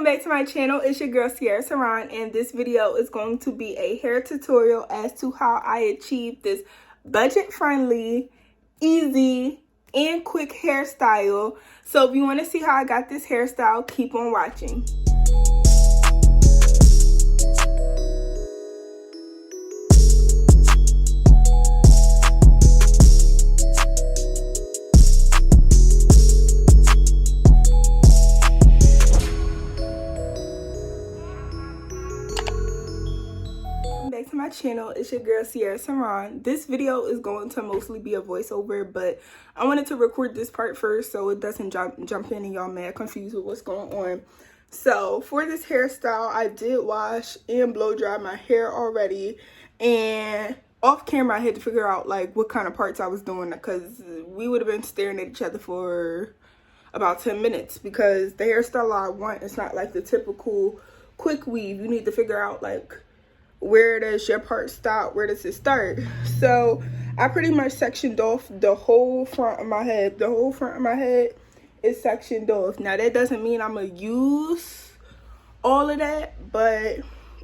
back to my channel. It's your girl Sierraasaron, and this video is going to be a hair tutorial as to how I achieved this budget-friendly, easy, and quick hairstyle. So if you want to see how I got this hairstyle, keep on watching. Back to my channel. It's your girl Sierraasaron. This video is going to mostly be a voiceover, but I wanted to record this part first so it doesn't jump in and y'all mad confused with what's going on. So for this hairstyle, I did wash and blow dry my hair already, and off camera I had to figure out like what kind of parts I was doing, because we would have been staring at each other for about 10 minutes because the hairstyle I want is not like the typical quick weave. You need to figure out like where does your part stop, where does it start. So I pretty much sectioned off the whole front of my head. The whole front of my head is sectioned off. Now that doesn't mean I'm gonna use all of that, but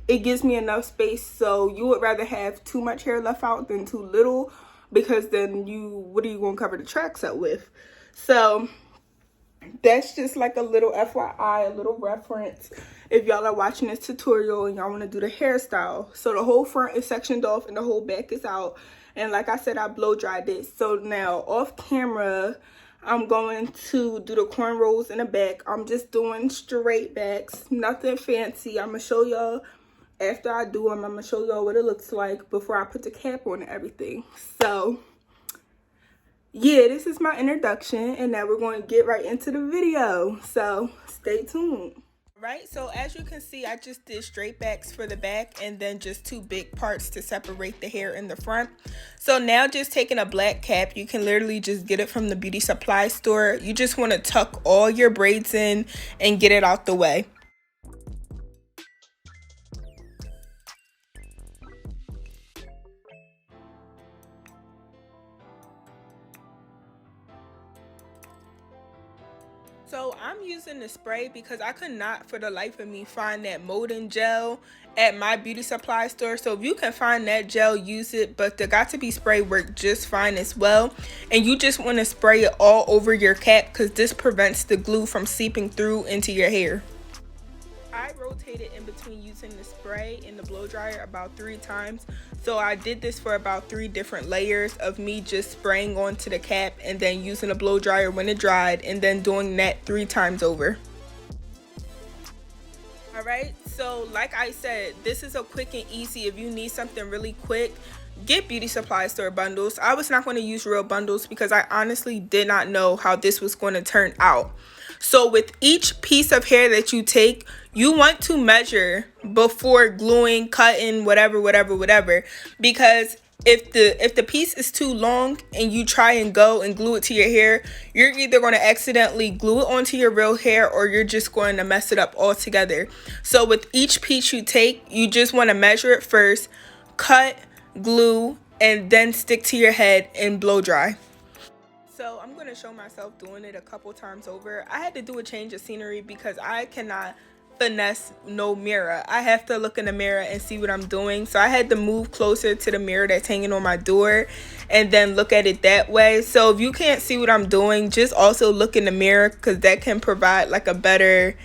it gives me enough space. So you would rather have too much hair left out than too little, because then what are you gonna cover the tracks up with? So that's just like a little FYI, a little reference if y'all are watching this tutorial and y'all want to do the hairstyle. So the whole front is sectioned off and the whole back is out, and like I said, I blow dried it. So now off camera I'm going to do the cornrows in the back. I'm just doing straight backs, nothing fancy. I'm gonna show y'all after I do them. I'm gonna show y'all what it looks like before I put the cap on and everything. So yeah, this is my introduction, and now we're going to get right into the video, so stay tuned. Right, so as you can see, I just did straight backs for the back and then just two big parts to separate the hair in the front. So now just taking a black cap, you can literally just get it from the beauty supply store. You just want to tuck all your braids in and get it out the way. So I'm using the spray because I could not for the life of me find that molding gel at my beauty supply store. So if you can find that gel, use it, but the got to be spray work just fine as well. And you just want to spray it all over your cap because this prevents the glue from seeping through into your hair. I rotated in between using the spray and the blow dryer about 3 times. So I did this for about 3 different layers of me just spraying onto the cap and then using a blow dryer when it dried, and then doing that 3 times over. Alright, so like I said, this is a quick and easy. If you need something really quick, get beauty supply store bundles. I was not going to use real bundles because I honestly did not know how this was going to turn out. So with each piece of hair that you take, you want to measure before gluing, cutting, whatever, because if the piece is too long and you try and go and glue it to your hair, you're either going to accidentally glue it onto your real hair or you're just going to mess it up altogether. So with each piece you take, you just want to measure it first, cut, glue, and then stick to your head and blow dry. So I'm going to show myself doing it a couple times over. I had to do a change of scenery because I cannot finesse no mirror. I have to look in the mirror and see what I'm doing. So I had to move closer to the mirror that's hanging on my door and then look at it that way. So if you can't see what I'm doing, just also look in the mirror because that can provide like a better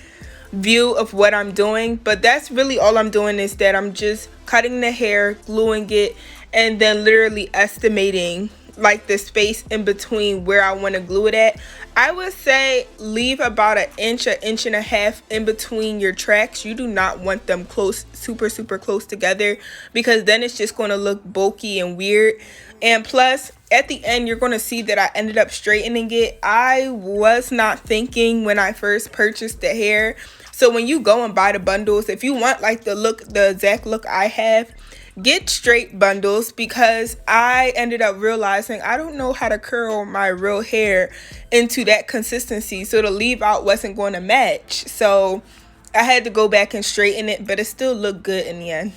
view of what I'm doing. But that's really all I'm doing, is that I'm just cutting the hair, gluing it, and then literally estimating like the space in between where I want to glue it at. I would say leave about an inch and a half in between your tracks. You do not want them close, super close together, because then it's just going to look bulky and weird. And plus at the end you're going to see that I ended up straightening it. I was not thinking when I first purchased the hair. So when you go and buy the bundles, if you want like the exact look I have, get straight bundles, because I ended up realizing I don't know how to curl my real hair into that consistency, so the leave out wasn't going to match. So I had to go back and straighten it, but it still looked good in the end.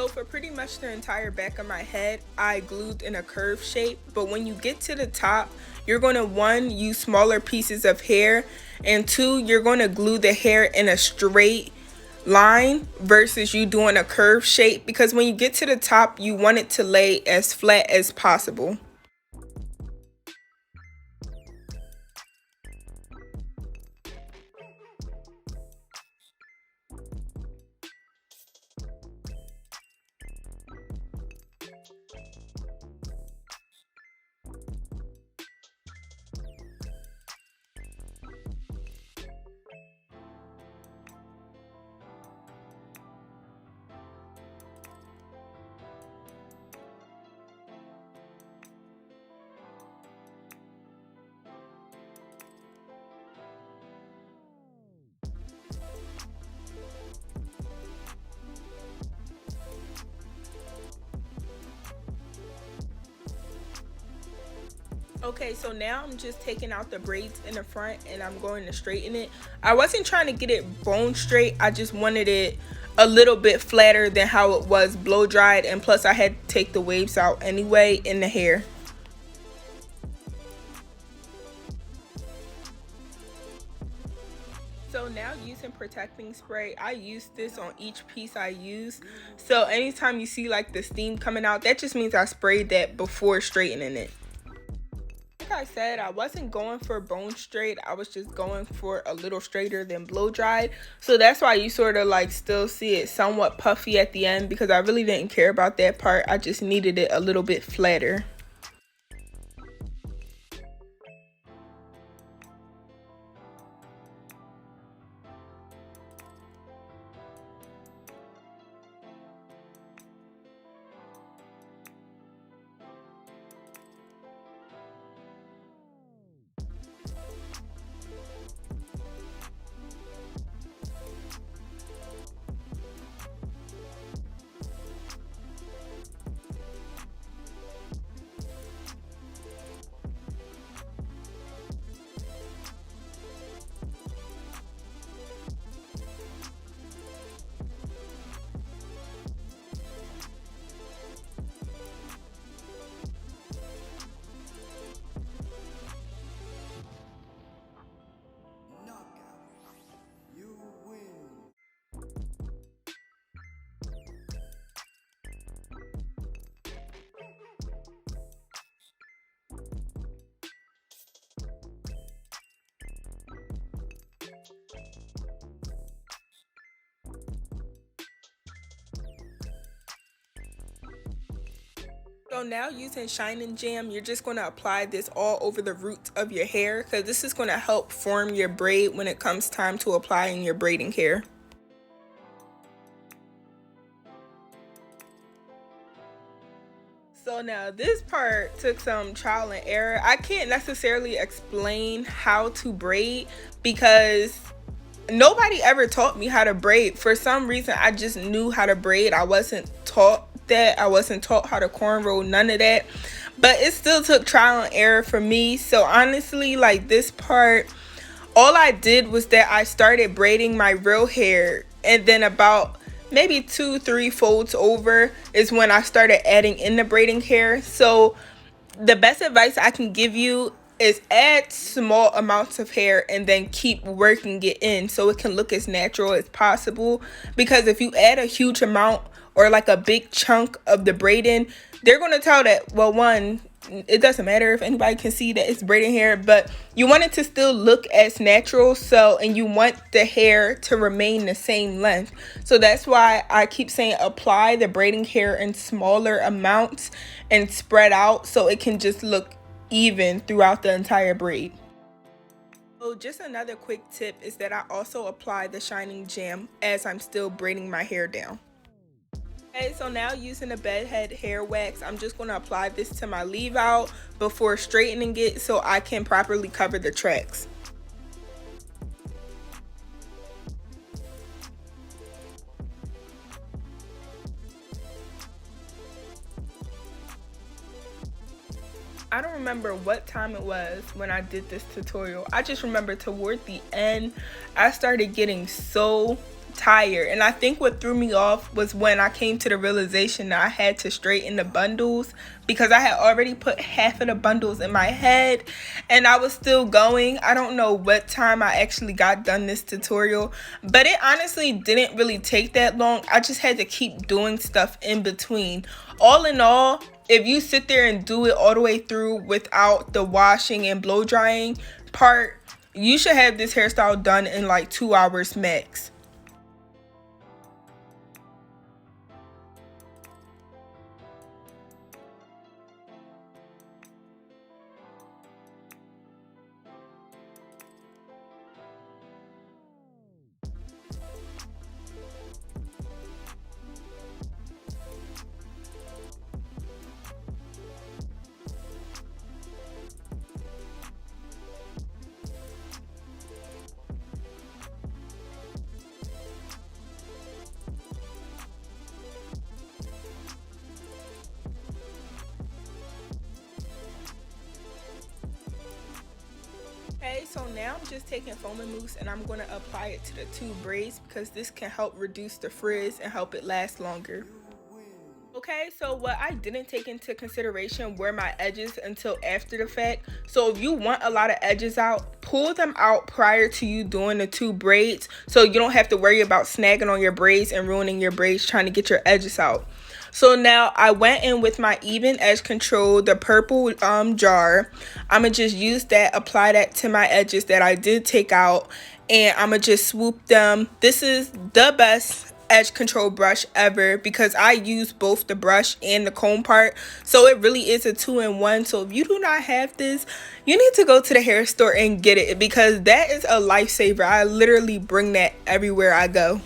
So for pretty much the entire back of my head, I glued in a curve shape, but when you get to the top, you're going to 1, use smaller pieces of hair, and 2, you're going to glue the hair in a straight line versus you doing a curve shape, because when you get to the top, you want it to lay as flat as possible. Okay, so now I'm just taking out the braids in the front and I'm going to straighten it. I wasn't trying to get it bone straight, I just wanted it a little bit flatter than how it was blow dried, and plus I had to take the waves out anyway in the hair. So now using protecting spray, I use this on each piece I use. So anytime you see like the steam coming out, that just means I sprayed that before straightening it. Like I said, I wasn't going for bone straight, I was just going for a little straighter than blow dried. So that's why you sort of like still see it somewhat puffy at the end, because I really didn't care about that part. I just needed it a little bit flatter. So now using Shining Jam, you're just going to apply this all over the roots of your hair, because this is going to help form your braid when it comes time to applying your braiding hair. So now this part took some trial and error. I can't necessarily explain how to braid because nobody ever taught me how to braid. For some reason, I just knew how to braid. I wasn't taught that. I wasn't taught how to cornrow, none of that. But it still took trial and error for me. So honestly, like this part, all I did was that I started braiding my real hair, and then about maybe 2-3 folds over is when I started adding in the braiding hair. So the best advice I can give you is add small amounts of hair and then keep working it in so it can look as natural as possible. Because if you add a huge amount or like a big chunk of the braiding, they're going to tell that, well, one, it doesn't matter if anybody can see that it's braiding hair, but you want it to still look as natural. So, and you want the hair to remain the same length. So that's why I keep saying apply the braiding hair in smaller amounts and spread out so it can just look even throughout the entire braid. So just another quick tip is that I also apply the Shining Jam as I'm still braiding my hair down. Okay, so now using a bedhead hair wax, I'm just going to apply this to my leave out before straightening it so I can properly cover the tracks. I don't remember what time it was when I did this tutorial. I just remember toward the end, I started getting so tired. And I think what threw me off was when I came to the realization that I had to straighten the bundles, because I had already put half of the bundles in my head and I was still going. I don't know what time I actually got done this tutorial, but it honestly didn't really take that long. I just had to keep doing stuff in between. All in all, if you sit there and do it all the way through without the washing and blow drying part, you should have this hairstyle done in like 2 hours max. Okay, so now I'm just taking foam and mousse and I'm going to apply it to the 2 braids because this can help reduce the frizz and help it last longer. Okay, so what I didn't take into consideration were my edges until after the fact. So if you want a lot of edges out, pull them out prior to you doing the 2 braids so you don't have to worry about snagging on your braids and ruining your braids trying to get your edges out. So now I went in with my Ebin Edge Control, the purple jar. I'm going to just use that, apply that to my edges that I did take out, and I'm going to just swoop them. This is the best edge control brush ever because I use both the brush and the comb part, so it really is a 2-in-1. So if you do not have this, you need to go to the hair store and get it because that is a lifesaver. I literally bring that everywhere I go.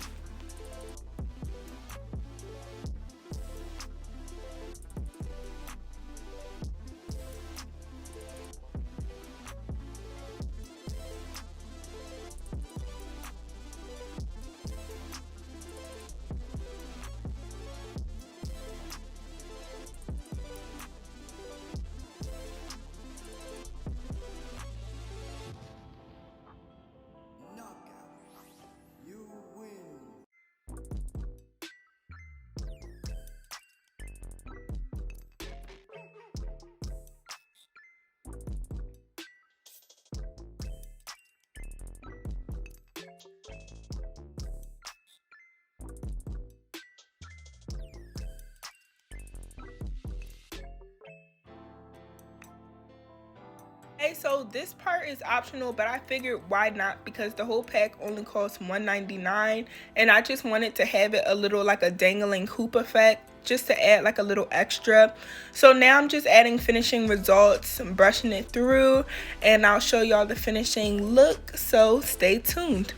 Okay, so this part is optional, but I figured why not, because the whole pack only costs $1.99 and I just wanted to have it a little like a dangling hoop effect, just to add like a little extra. So now I'm just adding finishing results, I'm brushing it through, and I'll show y'all the finishing look, so stay tuned.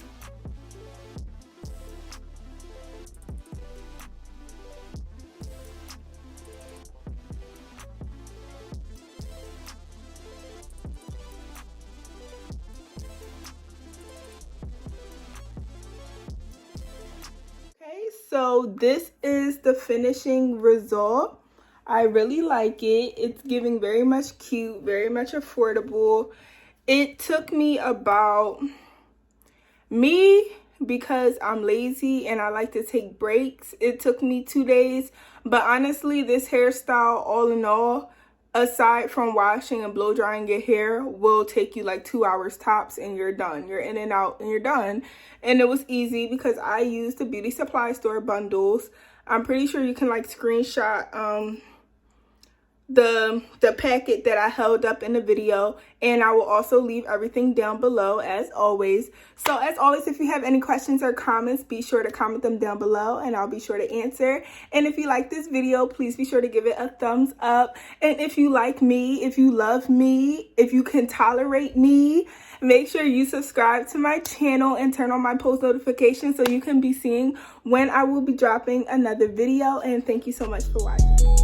So this is the finishing result. I really like it. It's giving very much cute, very much affordable. It took me because I'm lazy and I like to take breaks, it took me 2 days. But honestly, this hairstyle, all in all, aside from washing and blow drying your hair, will take you like 2 hours tops and you're done. You're in and out and you're done. And it was easy because I used the beauty supply store bundles. I'm pretty sure you can like screenshot the packet that I held up in the video, and I will also leave everything down below as always. So as always, if you have any questions or comments, be sure to comment them down below and I'll be sure to answer. And if you like this video, please be sure to give it a thumbs up. And if you like me, if you love me, if you can tolerate me, make sure you subscribe to my channel and turn on my post notifications so you can be seeing when I will be dropping another video. And thank you so much for watching.